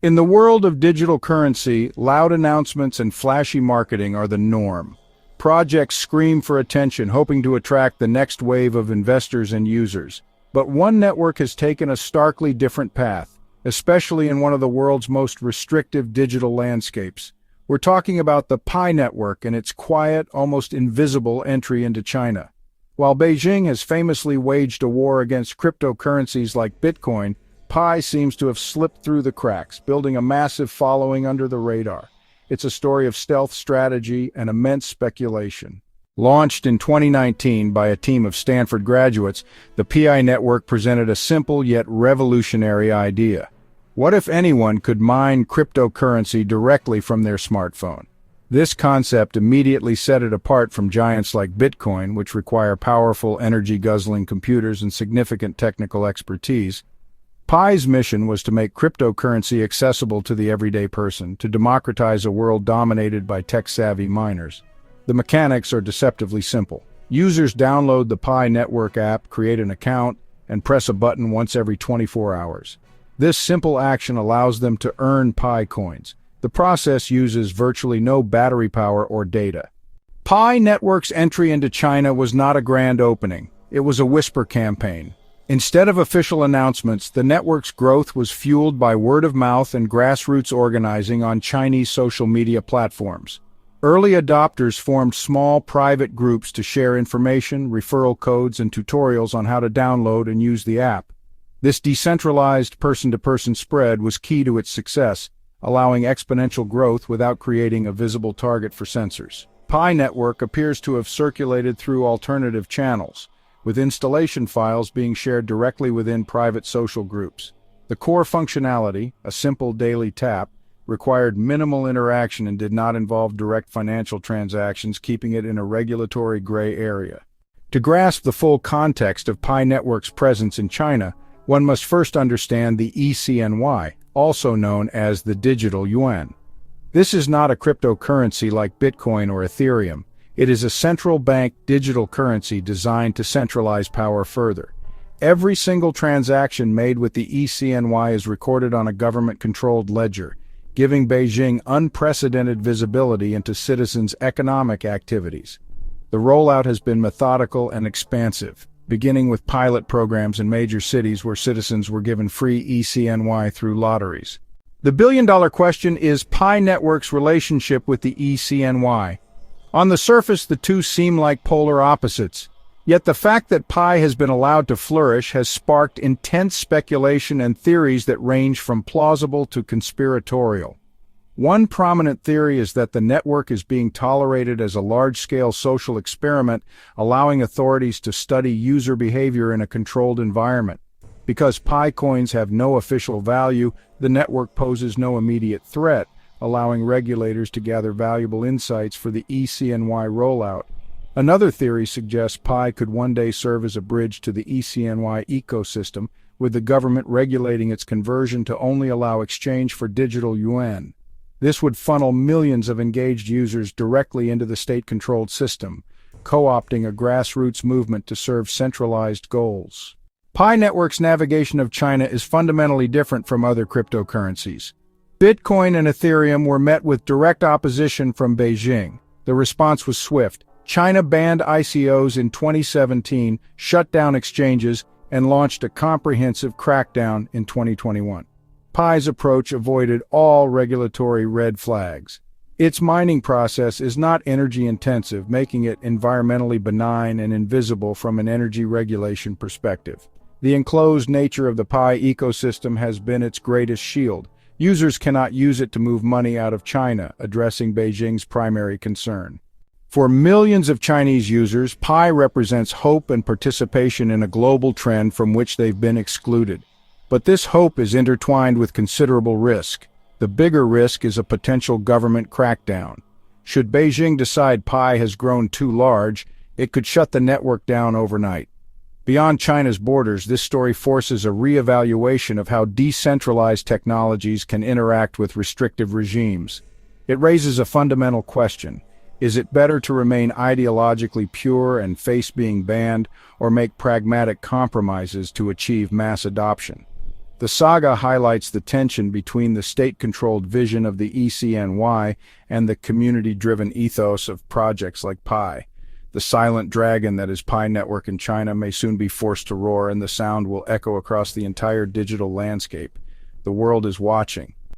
In the world of digital currency, loud announcements and flashy marketing are the norm. Projects scream for attention, hoping to attract the next wave of investors and users. But one network has taken a starkly different path, especially in one of the world's most restrictive digital landscapes. We're talking about the Pi network and its quiet, almost invisible entry into China. While Beijing has famously waged a war against cryptocurrencies like Bitcoin, Pi seems to have slipped through the cracks, building a massive following under the radar. It's a story of stealth strategy and immense speculation. Launched in 2019 by a team of Stanford graduates, the Pi network presented a simple yet revolutionary idea. What if anyone could mine cryptocurrency directly from their smartphone? This concept immediately set it apart from giants like Bitcoin, which require powerful, energy-guzzling computers and significant technical expertise. Pi's mission was to make cryptocurrency accessible to the everyday person, to democratize a world dominated by tech-savvy miners. The mechanics are deceptively simple. Users download the Pi network app, create an account, and press a button once every 24 hours. This simple action allows them to earn Pi coins. The process uses virtually no battery power or data. Pi network's entry into China was not a grand opening. It was a whisper campaign. Instead of official announcements, the network's growth was fueled by word of mouth and grassroots organizing on Chinese social media platforms. Early adopters formed small private groups to share information, referral codes, and tutorials on how to download and use the app. This decentralized person-to-person spread was key to its success, allowing exponential growth without creating a visible target for censors. Pi network appears to have circulated through alternative channels, with installation files being shared directly within private social groups. The core functionality, a simple daily tap, required minimal interaction and did not involve direct financial transactions, keeping it in a regulatory gray area. To grasp the full context of Pi network's presence in China, one must first understand the ECNY, also known as the digital yuan. This is not a cryptocurrency like Bitcoin or Ethereum. It is a central bank digital currency designed to centralize power further. Every single transaction made with the ECNY is recorded on a government-controlled ledger, giving Beijing unprecedented visibility into citizens' economic activities. The rollout has been methodical and expansive, beginning with pilot programs in major cities where citizens were given free ECNY through lotteries. The billion-dollar question is Pi network's relationship with the ECNY. On the surface, the two seem like polar opposites, yet the fact that Pi has been allowed to flourish has sparked intense speculation and theories that range from plausible to conspiratorial. One prominent theory is that the network is being tolerated as a large-scale social experiment, allowing authorities to study user behavior in a controlled environment. Because Pi coins have no official value, the network poses no immediate threat, allowing regulators to gather valuable insights for the ECNY rollout. Another theory suggests Pi could one day serve as a bridge to the ECNY ecosystem, with the government regulating its conversion to only allow exchange for digital yuan. This would funnel millions of engaged users directly into the state-controlled system, co-opting a grassroots movement to serve centralized goals. Pi network's navigation of China is fundamentally different from other cryptocurrencies. Bitcoin and Ethereum were met with direct opposition from Beijing. The response was swift. China banned ICOs in 2017, shut down exchanges, and launched a comprehensive crackdown in 2021. Pi's approach avoided all regulatory red flags. Its mining process is not energy-intensive, making it environmentally benign and invisible from an energy regulation perspective. The enclosed nature of the Pi ecosystem has been its greatest shield. Users cannot use it to move money out of China, addressing Beijing's primary concern. For millions of Chinese users, Pi represents hope and participation in a global trend from which they've been excluded. But this hope is intertwined with considerable risk. The bigger risk is a potential government crackdown. Should Beijing decide Pi has grown too large, it could shut the network down overnight. Beyond China's borders, this story forces a re-evaluation of how decentralized technologies can interact with restrictive regimes. It raises a fundamental question. Is it better to remain ideologically pure and face being banned, or make pragmatic compromises to achieve mass adoption? The saga highlights the tension between the state-controlled vision of the ECNY and the community-driven ethos of projects like Pi. The silent dragon that is Pi Network in China may soon be forced to roar, and the sound will echo across the entire digital landscape. The world is watching,